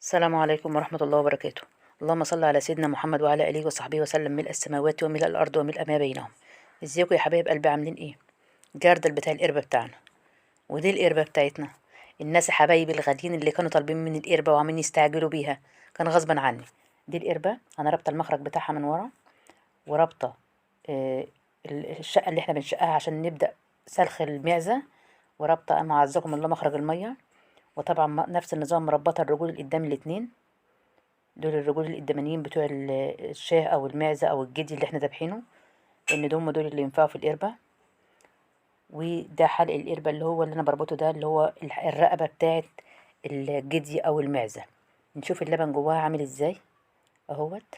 السلام عليكم ورحمة الله وبركاته. اللهم صل على سيدنا محمد وعلى آله وصحبه وسلم ملء السماوات وملء الأرض وملء ما بينهم. ازيكم يا حبايب قلبي، عاملين ايه؟ جردل بتاع القربة بتاعنا، ودي القربة بتاعتنا. الناس حبايبي الغاليين اللي كانوا طالبين مني القربة وعاملين يستعجلوا بيها كان غصبا عني. دي القربة أنا رابطة المخرج بتاعها من ورا، ورابطة آه، الشقة اللي احنا بنشقها عشان نبدأ سلخ المعزة، ورابطة أنا عزكم الله مخرج المية. وطبعا نفس النظام مربطة الرجول القدام الاتنين، دول الرجول القدامانيين بتوع الشاه او المعزة او الجدي اللي احنا ذابحينه، لان دول اللي ينفعوا في القربة. وده حلق القربة اللي هو اللي انا بربطه، ده اللي هو الرقبة بتاعت الجدي او المعزة. نشوف اللبن جواها عامل ازاي اهوت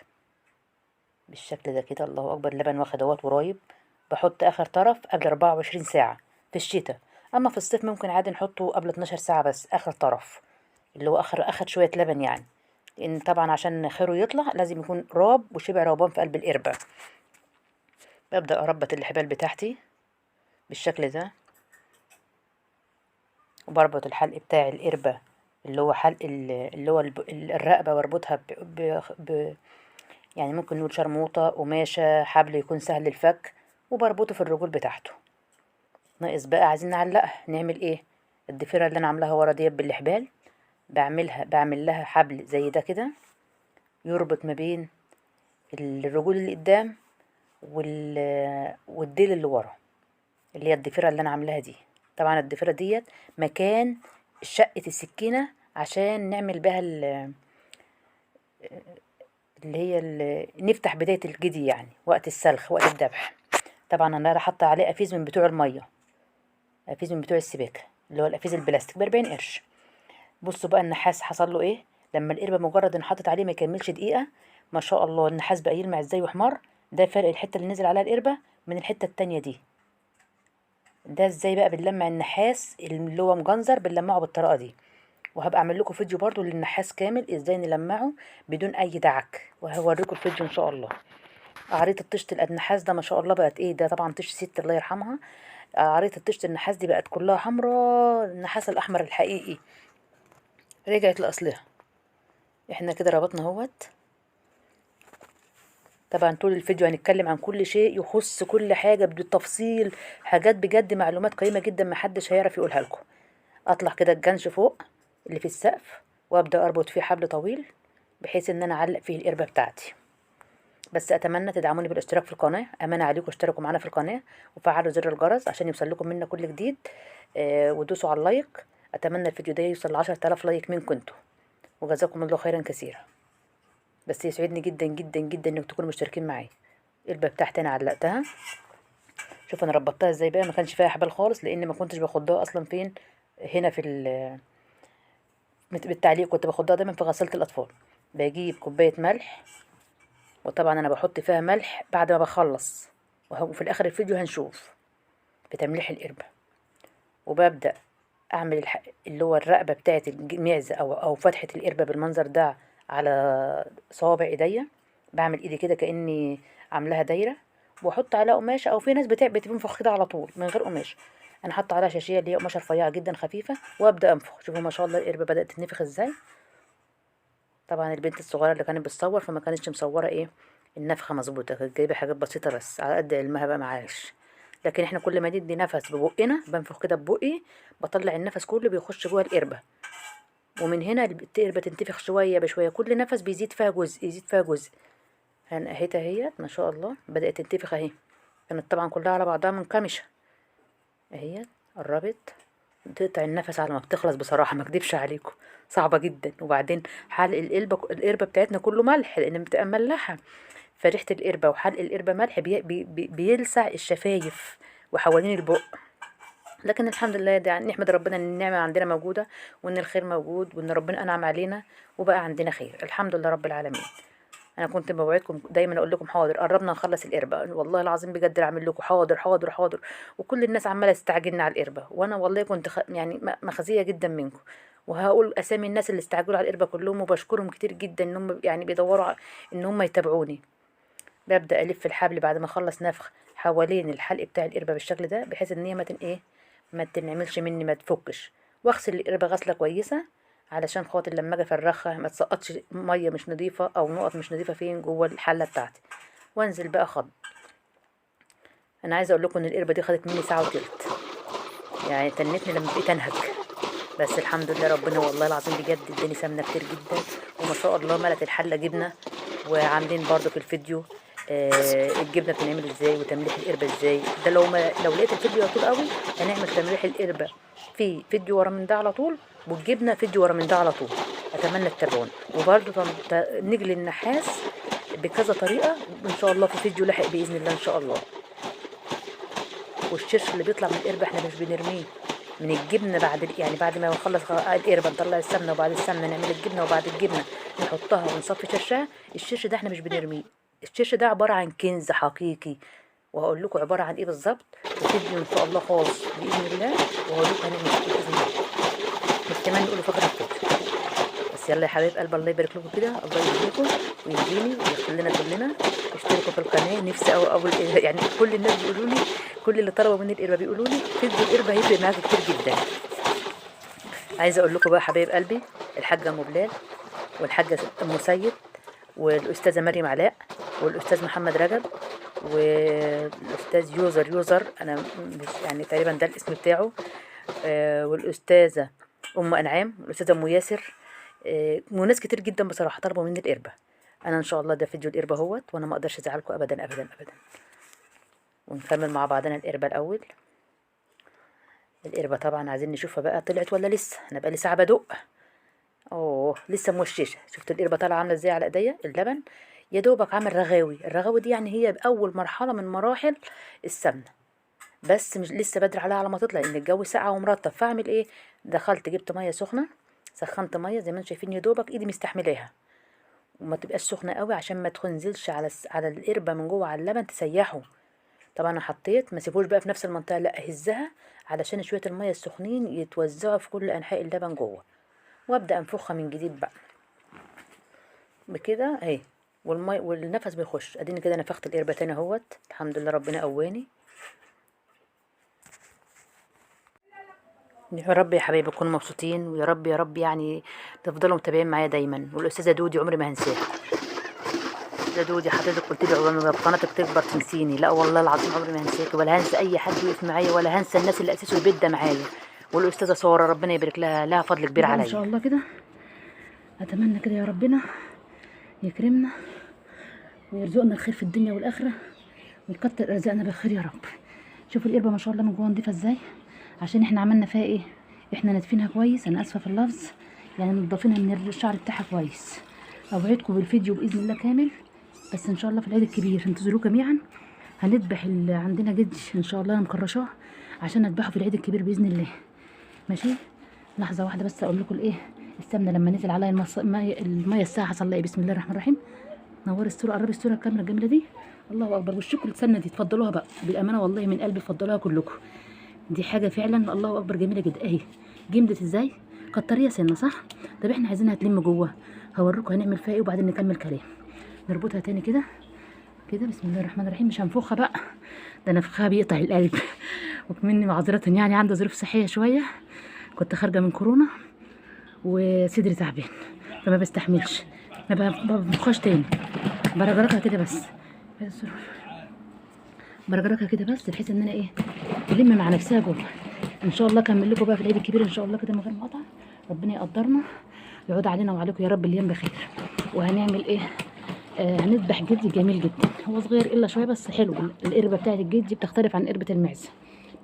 بالشكل ده كده. الله اكبر، اللبن واخد اهوت ورايب. بحط اخر طرف قبل 24 ساعة في الشتاء، اما في الصيف ممكن عادي نحطه قبل 12 ساعة بس اخر طرف، اللي هو اخد شوية لبن يعني. لان طبعا عشان خيره يطلع لازم يكون راب وشبع روبان في قلب القربة. ببدأ اربط الحبال بتاعتي بالشكل ده، وبربط الحلق بتاع القربة اللي هو حلق اللي هو الرقبة، واربطها يعني ممكن نقول شرموطة قماشة حبل يكون سهل الفك، وبربطه في الرجول بتاعته. ناقص بقى عايزين نعلقها، نعمل ايه؟ الضفيرة اللي انا عاملاها ورا ديت بالحبال، بعمل لها حبل زي ده كده يربط ما بين الرجول اللي قدام والديل اللي ورا، اللي هي الضفيرة اللي انا عاملاها دي. طبعا الضفيرة ديت مكان شقة السكينة عشان نعمل بها نفتح بداية الجدي يعني وقت السلخ وقت الذبح. طبعا انا حاطة عليه قفيز من بتوع المية، قفيز من بتوع السباكة اللي هو القفيز البلاستيك ب40 قرش. بصوا بقى النحاس حصل له ايه لما القربة مجرد ان حطت عليه ما يكملش دقيقة، ما شاء الله النحاس بقى يلمع ازاي وحمار. ده فرق الحتة اللي نزل عليها القربة من الحتة التانية دي. ده ازاي بقى بنلمع النحاس اللي هو مجنزر، بنلمعه بالطريقة دي. وهبقى اعمل لكم فيديو برضو للنحاس كامل ازاي نلمعه بدون اي دعك، وهوريكم الفيديو ان شاء الله. قريت الطشت النحاس ده ما شاء الله بقت ايه، ده طبعا طش ست الله يرحمها. قريت الطشت النحاس دي بقت كلها حمراء، النحاس الاحمر الحقيقي، رجعت لاصلها. احنا كده ربطنا اهوت. طبعا طول الفيديو هنتكلم عن كل شيء يخص كل حاجة بالتفصيل، حاجات بجد معلومات قيمة جدا محدش هيعرف يقولها لكم. اطلع كده الجنش فوق اللي في السقف، وابدأ اربط فيه حبل طويل بحيث ان انا اعلق فيه القربة بتاعتي. بس اتمنى تدعموني بالاشتراك في القناة، امانة عليكم اشتركوا معانا في القناة وفعلوا زر الجرس عشان يوصلكم منا كل جديد. ودوسوا على اللايك، اتمنى الفيديو ده يوصل ل10,000 لايك منكم انتوا، وجزاكم الله خيرا كثيرا. بس يسعدني جدا جدا جدا انكم تكونوا مشتركين معايا. القلبة بتاعتي انا علقتها، شوف انا ربطتها ازاي بقى، ما كانش فيها حبال خالص لان ما كنتش باخدها اصلا فين، هنا في بالتعليق كنت باخدها دايما في غسالة الاطفال. بجيب كوباية ملح، وطبعا انا بحط فيها ملح بعد ما بخلص، وفي الاخر الفيديو هنشوف بتمليح القربة. وببدأ اعمل اللي هو الرقبة بتاعت المعزة او فتحة القربة بالمنظر ده على صوابع ايديا. بعمل ايدي كده كأني عاملاها دايرة، واحط عليها قماش، او في ناس بتنفخ كده على طول من غير قماش. انا حاطه عليها شاشيه اللي هي قماشه رفيعه جدا خفيفه، وابدا انفخ. شوفوا ما شاء الله القربة بدات تتنفخ ازاي. طبعا البنت الصغيره اللي كانت بتصور فما كانتش مصوره ايه النفخه مظبوطه، كانت جايبه حاجات بسيطه بس على قد علمها بقى معاش. لكن احنا كل ما ندي نفس ببقنا، بنفخ كده ببقي، بطلع النفس كله بيخش جوه القربة، ومن هنا القربة تنتفخ شوية بشوية، كل نفس بيزيد فيها جزء يزيد فيها جزء. اهيت اهيت ما شاء الله بدأت تنتفخ اهي. كانت طبعا كلها على بعضها منكمشة اهيت. قربت تقطع النفس على ما بتخلص، بصراحة ما اكدبش عليكم صعبة جدا. وبعدين حلق القربة بتاعتنا كله ملح لان بتبقى مملحة، فريحة القربة وحلق القربة ملح بيلسع الشفايف وحوالين البق. لكن الحمد لله ده يعني نحمد ربنا ان النعمة عندنا موجودة، وان الخير موجود، وان ربنا انعم علينا وبقى عندنا خير الحمد لله رب العالمين. انا كنت بوعدكم دايما اقول لكم حاضر، قربنا نخلص القربة، والله العظيم بجد اعمل لكم حاضر حاضر حاضر. وكل الناس عماله تستعجلنا على القربة، وانا والله كنت يعني مخزية جدا منكم. وهقول اسامي الناس اللي استعجلوا على القربة كلهم، وبشكرهم كتير جدا انهم يعني بيدوروا ان هم يتابعوني. ببدأ الف الحبل بعد ما اخلص نفخ حوالين الحلق بتاع القربة بالشكل ده، بحيث ان هي ما تنعملش مني، ما تفكش. واغسل القربة غسلة كويسة علشان خاطر لما اجي افرخها ما تسقطش ميه مش نظيفه او نقط مش نظيفه فين جوه الحله بتاعتي. وانزل بقى خض. انا عايزه اقول لكم ان القربه دي خدت مني ساعه وتلت، يعني تنتني لما بقيت انهج. بس الحمد لله ربنا والله العظيم بجد اداني سمنه كتير جدا، وما شاء الله ملت الحله جبنه. وعاملين برضو في الفيديو الجبنه بتنعمل ازاي وتمليح القربه ازاي. ده لو لقيت الفيديو طول قوي هنعمل تمليح القربه في فيديو ورا من ده على طول، والجبنه فيديو ورا من ده على طول. اتمنى تتابعوني. وبرضو نجل النحاس بكذا طريقه ان شاء الله في فيديو لاحق باذن الله ان شاء الله. والشرش اللي بيطلع من القربة احنا مش بنرميه من الجبنة يعني بعد ما نخلص القربة نطلع السمنة، وبعد السمنة نعمل الجبنة، وبعد الجبنة نحطها ونصفي شرشها. الشرش ده احنا مش بنرميه، الشرش ده عبارة عن كنز حقيقي. وهقول لكم عبارة عن ايه بالظبط في فيديو ان شاء الله خاص بإذن الله، وهقول لكم هنعمل ايه بإذن الله. بس كمان نقولوا فكرة الفيديو. بس يلا يا حبايب قلب الله يبارك لكم كده، الله يهديكم ويهديني ويغفر لنا كلنا. اشتركوا في القناه. نفسي اول يعني كل الناس بيقولوا لي، كل اللي طلبوا مني القربه بيقولوا لي فيديو القربه هيفرق معاكم كتير جدا. عايزه اقول لكم بقى حبايب قلبي، الحاجه ام بلال والحاجه ام سيد والاستاذه مريم علاء والاستاذ محمد رجب والاستاذ يوزر انا مش يعني تقريبا ده الاسم بتاعه، والاستاذه ام انعام والاستاذه ام ياسر، وناس كتير جدا بصراحه طلبوا مني القربه. انا ان شاء الله ده فيديو القربه اهوت، وانا ما اقدرش ازعلكم ابدا ابدا ابدا. ونكمل مع بعضنا القربه الاول. القربه طبعا عايزين نشوفها بقى طلعت ولا لسه. انا بقى لي ساعه بدق، لسه موششه. شفت القربه طالعه عامله ازاي على ايديا؟ اللبن يا دوبك عامل رغاوي. الرغاوي دي يعني هي اول مرحله من مراحل السمنه، بس مش لسه بدري عليها على ما تطلع لان الجو ساقع ومرطب. فاعمل ايه؟ دخلت جبت ميه سخنه، سخنت ميه زي ما انتم شايفين، يا دوبك ايدي مستحملاها وما تبقاش سخنه قوي عشان ما تنزلش على القربه من جوه على اللبن تسيحه. طبعا انا حطيت، ما سيبوش بقى في نفس المنطقه، لا اهزها علشان شويه الميه السخنين يتوزعوا في كل انحاء اللبن جوه. وابدا انفخها من جديد بقى بكده اهي، والميه والنفس بيخش. اديني كده نفخت القربه تاني اهوت. الحمد لله ربنا قواني. يا رب يا حبايبي تكونوا مبسوطين، ويا رب يا رب يعني تفضلوا متابعين معايا دايما. والاستاذه دودي عمري ما هنساها. يا دودي حضرتك قلت لي عقبال ما قناتك تكبر تنسيني، لا والله العظيم عمري ما هنساكي، ولا هنسى اي حد يقف معايا، ولا هنسى الناس اللي اسسوا البيت ده معايا. والاستاذه ساره ربنا يبارك لها، لها فضل كبير عليا ان شاء الله كده. اتمنى كده يا ربنا يكرمنا ويرزقنا الخير في الدنيا والاخره، ويكتر ارزاقنا بالخير يا رب. شوفوا القربه ما شاء الله من جوه نضيفه ازاي، عشان احنا عملنا فيها ايه؟ احنا ناتفينها كويس، انا اسفه في اللفظ، يعني منضفينها من الشعر بتاعها كويس. اوعدكم بالفيديو باذن الله كامل، بس ان شاء الله في العيد الكبير انتظروه جميعا. هنذبح اللي عندنا جدي ان شاء الله، انا مكرشاه عشان اذبحه في العيد الكبير باذن الله. ماشي. لحظه واحده بس اقول لكم الايه، السمنه لما نزل عليها الميه الساعه حصل لها ايه. بسم الله الرحمن الرحيم. نوري الصوره، قربي الصوره الكاميرا الجميله دي. الله اكبر. والشكر السمنه دي تفضلوها بقى بالامانه والله من قلبي، تفضلوها كلكم. دي حاجه فعلا الله اكبر جميله جدا اهي. جمدت ازاي؟ كتريها سنه صح. طب احنا عايزينها تلم جوه، هوريكم هنعمل فيها ايه وبعدين نكمل كلام. نربطها تاني كده كده. بسم الله الرحمن الرحيم. مش هنفخها بقى، ده نفخها بيقطع القلب. وكمني معذره يعني عندي ظروف صحيه شويه، كنت خارجه من كورونا وصدري تعبان فما بستحملش، ما بنفخهاش تاني. برجركها كده بس، برجركها كده بس بحيث ان انا ايه تلم مع نفسها جوه. ان شاء الله اكمل لكم بقى في العيد الكبير ان شاء الله كده من غير مقاطعه. ربنا يقدرنا ويعود علينا وعليكم يا رب الايام بخير. وهنعمل ايه؟ هنذبح جدي جميل جدا، هو صغير الا شويه بس حلو. القربه بتاعت الجدي بتختلف عن قربه المعزه،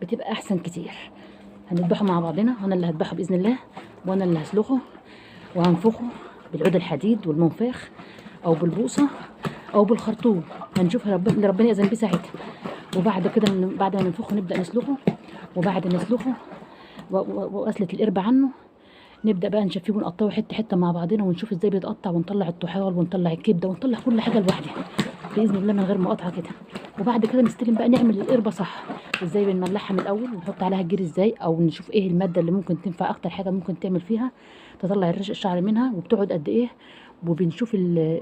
بتبقى احسن كتير. هنذبحه مع بعضنا، وانا اللي هذبحه باذن الله، وانا اللي هسلخه وهنفخه بالعود الحديد والمنفاخ او بالبوصه او بالخرطوم، هنشوف اللي ربنا يأذن بيه ساعتها. وبعد كده بعد ما ننفخه نبدا نسلخه، وبعد ما نسلخه واسله القربه عنه نبدا بقى نشفيه ونقطعه حته حته مع بعضنا، ونشوف ازاي بيتقطع، ونطلع الطحال ونطلع الكبده ونطلع كل حاجه لوحدها باذن الله من غير مقاطعه كده. وبعد كده نستلم بقى نعمل القربه صح ازاي. بنملحها من الاول ونحط عليها الجير ازاي، او نشوف ايه الماده اللي ممكن تنفع اكتر حاجه ممكن تعمل فيها تطلع الشعر منها، وبتقعد قد ايه. وبنشوف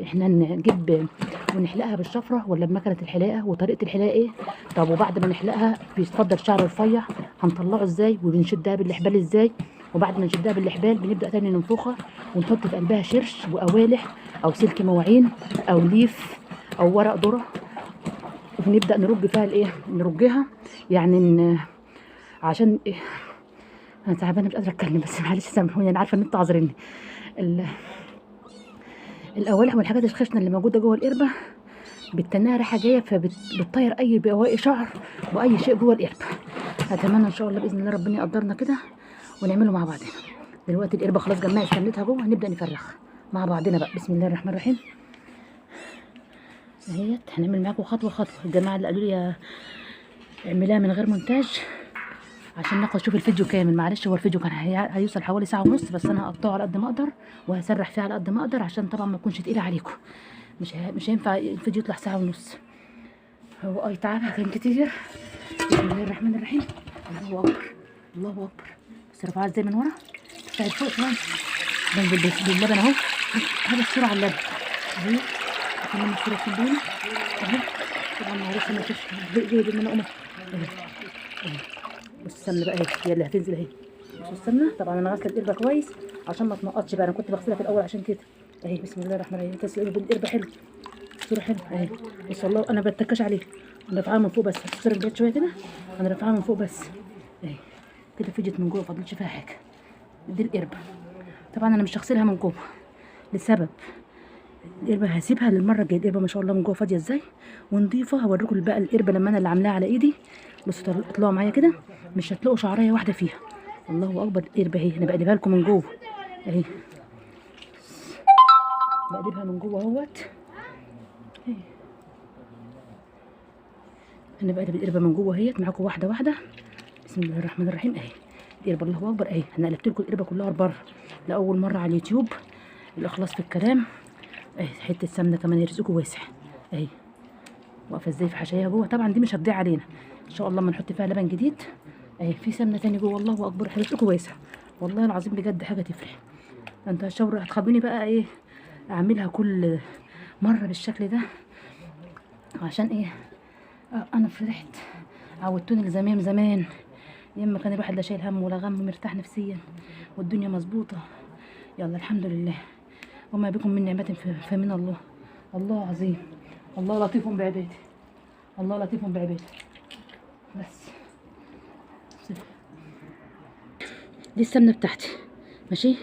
احنا نجيب ونحلقها بالشفره ولا بمكنه الحلاقه، وطريقه الحلاقه ايه. طب وبعد ما نحلقها بيتفضل شعر رفيع هنطلعه ازاي، وبنشدها بالحبال ازاي، وبعد ما نشدها بالحبال بنبدا تاني ننفخها ونحط في قلبها شرش وقوالح او سلك مواعين او ليف او ورق ذره، وبنبدا نرج فيها الايه، نرجها يعني عشان إيه؟ انا تعبانه مش قادره اتكلم، بس معلش سامحوني، انا عارفه ان انتوا عذريني. القوالح والحاجات الخشنه اللي موجوده جوه القربه بتنها ريحه جايه، فبتطير اي بواقي شعر واي شيء جوه القربه. اتمنى ان شاء الله باذن الله ربنا يقدرنا كده ونعمله مع بعضنا. دلوقتي القربه خلاص جمعت سمنتها جوه، هنبدا نفرخ مع بعضنا بقى. بسم الله الرحمن الرحيم. اهيت هنعمل معاكم خطوه خطوه. الجماعه اللي قالوا لي اعملها من غير مونتاج عشان ناخد شوف الفيديو كامل، معلش هو الفيديو كان هيوصل حوالي ساعه ونص، بس انا هقطعه على قد ما اقدر وهسرح فيه على قد ما اقدر عشان طبعا ما تكونش تقيله عليكم. مش هينفع الفيديو يطلع ساعه ونص. هو تعبها كان كتير. بسم الله الرحمن الرحيم. الله اكبر الله اكبر. بس رفعها ازاي من ورا بتاعت فوق شويه بنزل باللبن اهو. هذا الصوره على اللبن اهي، كمان الصوره في الدنيا اهي. طبعا معلش انا شفت ان انا اقوم اهي. بص السمنه بقى اهي هي اللي هتنزل اهي. بص السمنه طبعا انا غسله القربه كويس عشان ما تنقطش بقى، انا كنت بغسلها في الاول عشان كده اهي. بسم الله الرحمن الرحيم. تسلق بالقربه حلو، صوره حلوه اهي. بص والله انا بتكش عليها، انا رافعاها من فوق بس، هتصير البيت شويه كده، انا رافعاها من فوق بس اهي كده. فجت من جوه ما فضلش فيها حاجه. دي القربه طبعا انا مش هغسلها من جوه لسبب، القربه هسيبها للمره الجايه. القربه ما شاء الله من جوه فاضيه ازاي ونضيفه. هوريكم بقى القربه لما انا اللي عاملاها على ايدي. بصوا اطلعوا معايا كده، مش هتلاقوا شعريه واحده فيها. الله اكبر. القربه اهي انا بقلبها لكم من جوه اهي، بقلبها من جوه اهوت اهي. انا بقلب القربه من جوه اهيت معاكم واحده واحده. بسم الله الرحمن الرحيم اهي. القربه الله اكبر اهي. انا قلبت لكم القربه كلها لبره لاول مره على اليوتيوب. الاخلاص في الكلام اهي. حته سمنه كمان يرزقكم واسع اهي، واقفه ازاي في حشايها جوه. طبعا دي مش هتضيع علينا ان شاء الله، ما نحط فيها لبن جديد اهي. في سمنه تاني جوه الله اكبر. رزقكم واسع والله العظيم بجد حاجه تفرح. انت هتخلوني بقى ايه اعملها كل مره بالشكل ده عشان ايه؟ انا فرحت. عودتوني لزمان زمان ياما كان الواحد لا شايل هم ولا غم، مرتاح نفسيا والدنيا مظبوطه. يلا الحمد لله، وما بكم من نعمه فمن الله. الله عظيم، الله لطيف بعباده، الله لطيف بعباده. بس دي السمنه بتاعتي ماشي.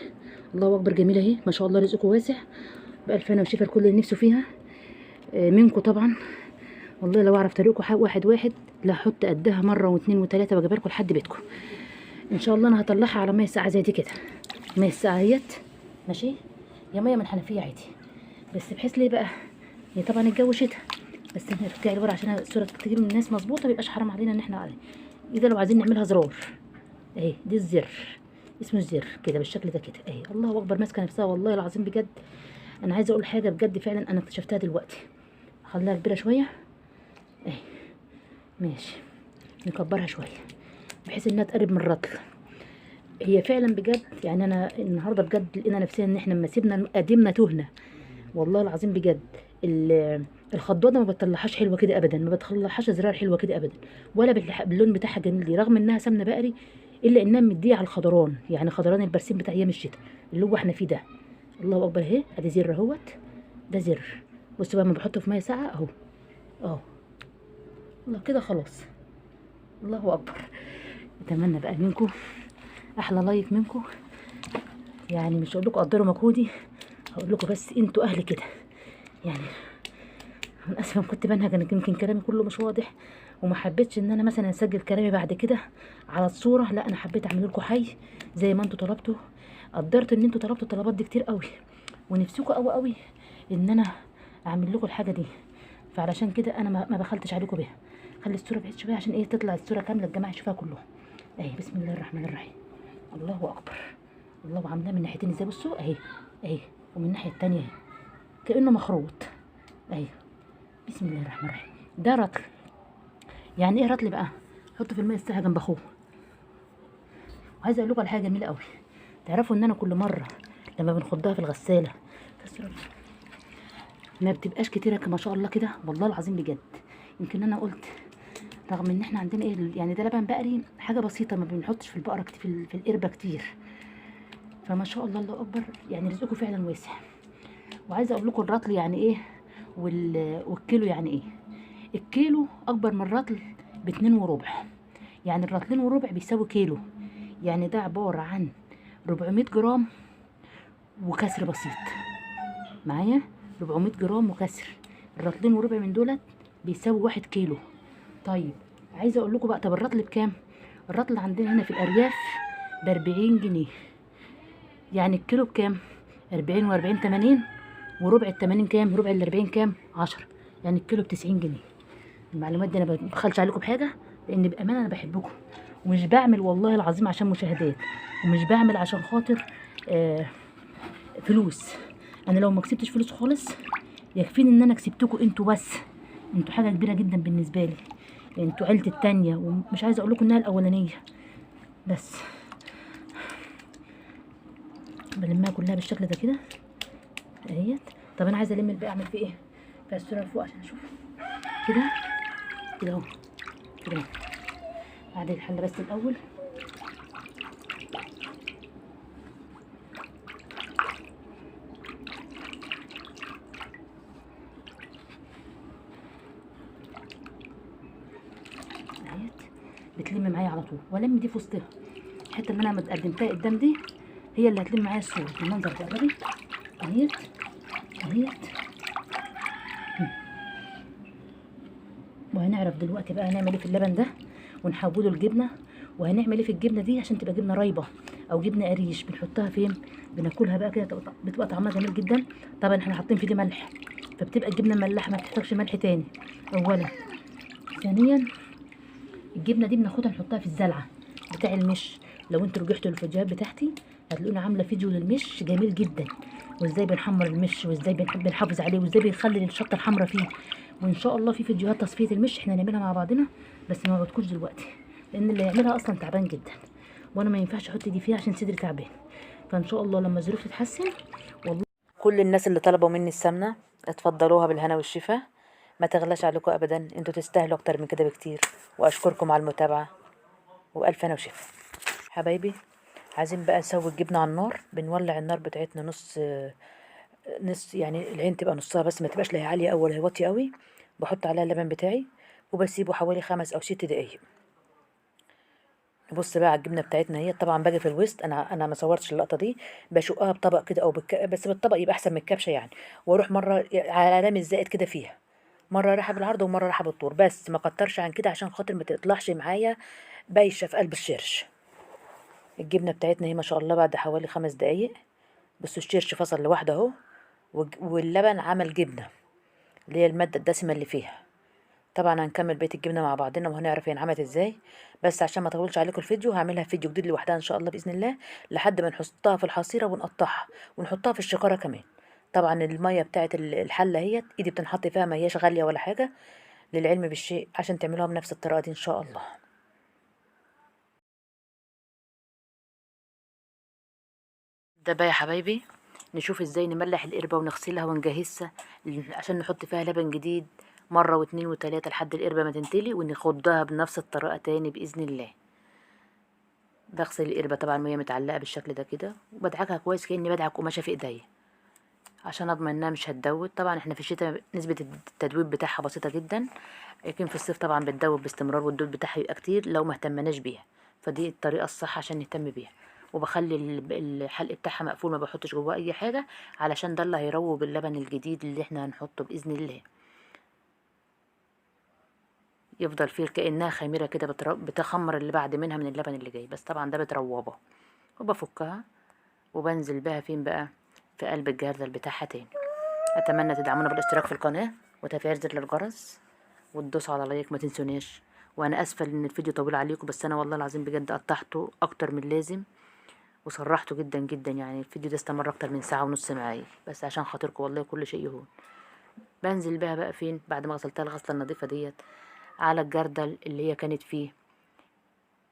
الله اكبر جميله اهي ما شاء الله. رزقكم واسع بألف هنا وشفا لكل اللي نفسه فيها منكم طبعا. والله لو اعرف طريقكم واحد واحد لا احط قدها مره واثنين وثلاثه واجيبها لكم لحد بيتكم ان شاء الله. انا هطلعها على ميه ساقعه زي دي كده، ميه ساقعه اهيت ماشي، يا ميه من الحنفيه عادي. بس بحيث ليه بقى، هي طبعا الجو شتا بس نرجع لورا عشان الصوره تجيب من الناس مظبوطه، ميبقاش حرام علينا ان احنا اذا لو عايزين نعملها زرار اهي. دي الزر اسمه الزر كده بالشكل ده كده اهي. الله اكبر ماسكه نفسها والله العظيم بجد. انا عايزه اقول حاجه بجد فعلا انا اكتشفتها دلوقتي. خليها كبيره شويه اهي ماشي، نكبرها شويه بحيث انها تقرب من الرطل. هي فعلا بجد يعني انا النهارده بجد لقينا نفسنا ان احنا لما سيبنا قدمنا تهنا والله العظيم بجد. الخضاضه ما بتطلعهاش حلوه كده ابدا، ما بتطلعهاش زرار حلوه كده ابدا، ولا باللون بتاعها جميل دي رغم انها سمنه بقري، الا انها مديه على الخضران، يعني خضران البرسيم بتاع ايام الشتاء اللي هو احنا فيه ده. الله اكبر اهي. ادي زر اهوت، ده زر. بصوا بقى لما بحطه في ميه ساقعه اهو اهو. الله كده خلاص. الله اكبر. اتمنى بقى منكم احلى لايك منكم، يعني مش هقول لكم قدروا مجهودي، هقول لكم بس انتوا اهل كده يعني. انا اسفه كنت بنهج، انا يمكن كلامي كله مش واضح وما حبيتش ان انا مثلا اسجل كلامي بعد كده على الصوره، لا انا حبيت اعمل لكم حي زي ما انتوا طلبتوا. قدرت ان انتوا طلبتوا الطلبات دي كتير قوي ونفسكم قوي قوي ان انا اعمل لكم الحاجه دي، فعلشان كده انا ما بخلتش عليكم بيها. خلي الصوره بعيد شويه عشان ايه تطلع الصوره كامله الجماعه يشوفها كلهم اهي. بسم الله الرحمن الرحيم. الله اكبر. الله عاملاه من ناحيتين ازاي بصوا اهي اهي، ومن الناحيه التانيه اهي كانه مخروط اهي. بسم الله الرحمن الرحيم. ده رطل. يعني ايه رطل بقى؟ حطه في الماء الساقعه جنب اخوه. وعايزه اقول لكم على حاجه جميله قوي. تعرفوا ان انا كل مره لما بنخضها في الغساله ما بتبقاش كتيره ما شاء الله كده والله العظيم بجد. يمكن انا قلت رغم ان احنا عندنا ايه يعني ده لبن بقري حاجه بسيطه، ما بنحطش في البقره في القربه كتير، فما شاء الله الله اكبر، يعني رزقكم فعلا واسع. وعايزه اقول لكم الرطل يعني ايه، والكيلو يعني ايه. الكيلو اكبر من الرطل ب2 وربع، يعني الرطلين وربع بيساوي كيلو، يعني ده عباره عن 400 جرام وكسر بسيط معايا، 400 جرام وكسر. الرطلين وربع من دولت بيساوي 1 كيلو. طيب عايزه اقول لكم بقى، طب الرطل بكام؟ الرطل عندنا هنا في الارياف ب40 جنيه، يعني الكيلو بكام؟ 40 و40 80، وربع ال80 كام؟ ربع ال40 كام؟ 10، يعني الكيلو ب90 جنيه. المعلومات دي انا ببخلش عليكم بحاجه، لان بامانه انا بحبكم، ومش بعمل والله العظيم عشان مشاهدات، ومش بعمل عشان خاطر فلوس. انا لو ما كسبتش فلوس خالص يكفيني ان انا كسبتكم انتوا بس. انتوا حاجه كبيره جدا بالنسبه لي، انتوا عيلتي التانية، ومش عايزه اقول لكم انها الاولانيه بس. بلمها كلها بالشكل ده كده اهيت. طب انا عايزه الم الباقي، اعمل فيه ايه؟ فاسترها فوق عشان اشوف كده كده اهو، كده اهو. بعد الحله بس الاول اهيت، بتلم معايا على طول، والم دي في وسطها. الحته اللي انا قدمتها قدام دي هي اللي هتلم معايا الصوره. المنظر ده قربي اهيت اهيت. وهنعرف دلوقتي بقى هنعمل ايه في اللبن ده، ونحوله لجبنه. وهنعمل ايه في الجبنه دي عشان تبقى جبنه رايبه او جبنه قريش. بنحطها فين؟ بناكلها بقى كده، بتبقى طعمها جميل جدا. طبعا احنا حاطين في دي ملح، فبتبقى الجبنه مملحه، ما بتحتاجش ملح تاني اولا. ثانيا الجبنه دي بناخدها نحطها في الزلعه بتاع المش. لو انتوا رجعتوا للفيديوهات بتاعتي هتلاقوني عامله فيديو للمش جميل جدا، وازاي بنحمر المش، وازاي بنحب نحافظ عليه، وازاي بنخلي الشطه الحمراء فيه. وان شاء الله في فيديوهات تصفيه المش احنا هنعملها مع بعضنا، بس ما وعدتكوش دلوقتي لان اللي يعملها اصلا تعبان جدا، وانا ما ينفعش احط دي فيها عشان صدري تعبان. فان شاء الله لما الظروف تتحسن والله. كل الناس اللي طلبوا مني السمنه اتفضلوها بالهنا والشفا، ما تغلاش عليكم ابدا، انتوا تستاهلوا اكتر من كده بكتير. واشكركم على المتابعه، والف هنا وشفا حبايبي. عايزين بقى نسوي الجبنه على النار. بنولع النار بتاعتنا نص يعني العين تبقى نصها بس، ما تبقاش لا هي عاليه أوي ولا هي واطيه قوي. بحط عليها اللبن بتاعي وبسيبه حوالي 5 أو 6 دقايق. نبص بقى على الجبنه بتاعتنا، هي طبعا باجي في الوسط، انا ما صورتش اللقطه دي، بشقها بطبق كده او بس بالطبق يبقى احسن من الكبشه يعني. واروح مره على علامه زائد كده فيها، مره رايحه بالعرض ومره رايحه بالطول، بس ما كترش عن كده عشان خاطر ما تطلعش معايا بايشه في قلب الشرش. الجبنه بتاعتنا هي ما شاء الله بعد حوالي 5 دقايق، بصوا الشرش فصل لوحده اهو، واللبن عمل جبنه اللي هي الماده الدسمه اللي فيها. طبعا هنكمل بقيه الجبنه مع بعضنا وهنعرف هي انعملت ازاي. بس عشان ما اطولش عليكم الفيديو هعملها فيديو جديد لوحدها ان شاء الله باذن الله، لحد ما نحطها في الحصيره ونقطعها ونحطها في الشكاره كمان. طبعا الميه بتاعه الحله هي ايدي بتنحط فيها، ما هياش غاليه ولا حاجه، للعلم بالشيء عشان تعملوها بنفس الطريقه دي ان شاء الله. ده بقى يا حبايبي نشوف ازاي نملح القربة ونغسلها ونجهزها عشان نحط فيها لبن جديد مرة واتنين وتلاتة لحد القربة ما تنتلي، ونخضها بنفس الطريقة تاني بإذن الله. بغسل القربة طبعا وهي متعلقة بالشكل ده كده، وبدعكها كويس كأني بدعك قماشة في ايديا عشان اضمن انها مش هتدوب. طبعا احنا في الشتاء نسبة التدويب بتاعها بسيطة جدا، لكن في الصيف طبعا بتدوب باستمرار والدود بتاعها يبقى كتير لو ما اهتمناش بيها. فدي الطريقة الصح عشان نهتم بيها. وبخلي الحلق بتاعها مقفول، ما بحطش جواه اي حاجة، علشان ده اللي هيروب اللبن الجديد اللي احنا هنحطه باذن الله. يفضل فيه كأنها خميرة كده بتخمر اللي بعد منها من اللبن اللي جاي، بس طبعا ده بتروبه. وبفكها وبنزل بها فين بقى؟ في قلب الجردل بتاعها تاني. اتمنى تدعمونا بالاشتراك في القناة وتفعيل زر الجرس وتدوسوا على لايك، ما تنسوناش. وانا اسفه ان الفيديو طويل عليكم، بس انا والله العظيم بجد قطعته اكتر من لازم وصرحته جدا جدا، يعني الفيديو ده استمر اكتر من ساعة ونص معايا، بس عشان خاطركم والله كل شيء يهون. بنزل بها بقى فين بعد ما غسلتها الغسله النظيفه ديت؟ على الجردل اللي هي كانت فيه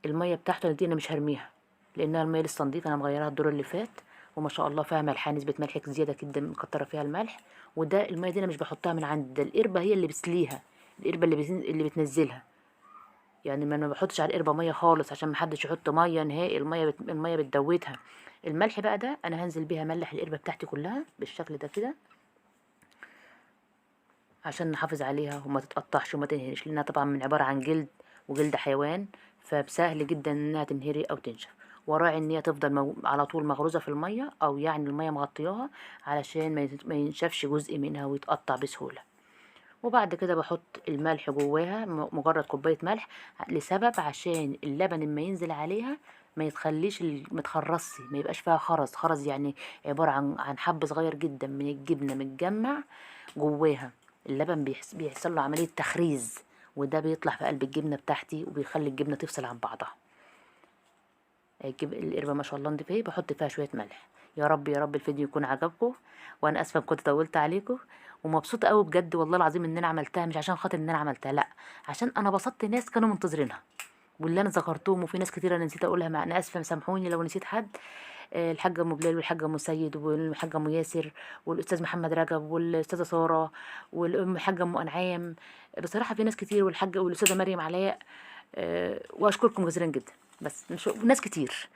الميه بتاعته دي. انا مش هرميها لانها الميه لسه نضيفه، انا مغيرها الدور اللي فات، وما شاء الله فيها ملح، نسبه ملح زياده كده مكتره فيها الملح. وده الميه دي انا مش بحطها من عند، ده القربه هي اللي بتسليها، القربه اللي بتنزلها. يعني ما بحطش على القربة مية خالص عشان محدش يحط مية نهائي، المية بتدوتها. الملح بقى ده انا هنزل بيها ملح القربة بتاعتي كلها بالشكل ده كده، عشان نحافظ عليها وما تتقطعش وما تنهرش، لانها طبعا من عبارة عن جلد وجلد حيوان، فسهل جدا انها تنهري او تنشف. وراعي ان هي تفضل على طول مغروزة في المية، او يعني المية مغطياها علشان ما ينشفش جزء منها ويتقطع بسهولة. وبعد كده بحط الملح جواها، مجرد كوباية ملح، لسبب عشان اللبن اما ينزل عليها ما يتخليش متخرصي، ما يبقاش فيها خرز يعني عبارة عن حب صغير جدا من الجبنة متجمع جواها. اللبن بيحصل له عملية تخريز، وده بيطلع في قلب الجبنة بتاعتي وبيخلي الجبنة تفصل عن بعضها. القربة ما شاء الله نضيف اهي، بحط فيها شوية ملح. يا رب يا رب الفيديو يكون عجبكم، وانا اسفه كنت طولت عليكم، ومبسوطه قوي بجد والله العظيم ان انا عملتها، مش عشان خاطر ان انا عملتها، لا، عشان انا بسطت ناس كانوا منتظرينها واللي انا ذكرتهم، وفي ناس كتير انا نسيت اقولها، مع انا اسفه سامحوني لو نسيت حد. الحاجه ام بلال والحاجه ام سيد والحاجه ام ياسر والاستاذ محمد رجب والاستاذه ساره والحاجه ام انعام، بصراحه في ناس كتير، والحاجه والاستاذه مريم علاء. واشكركم جزيلا جدا، بس ناس كتير.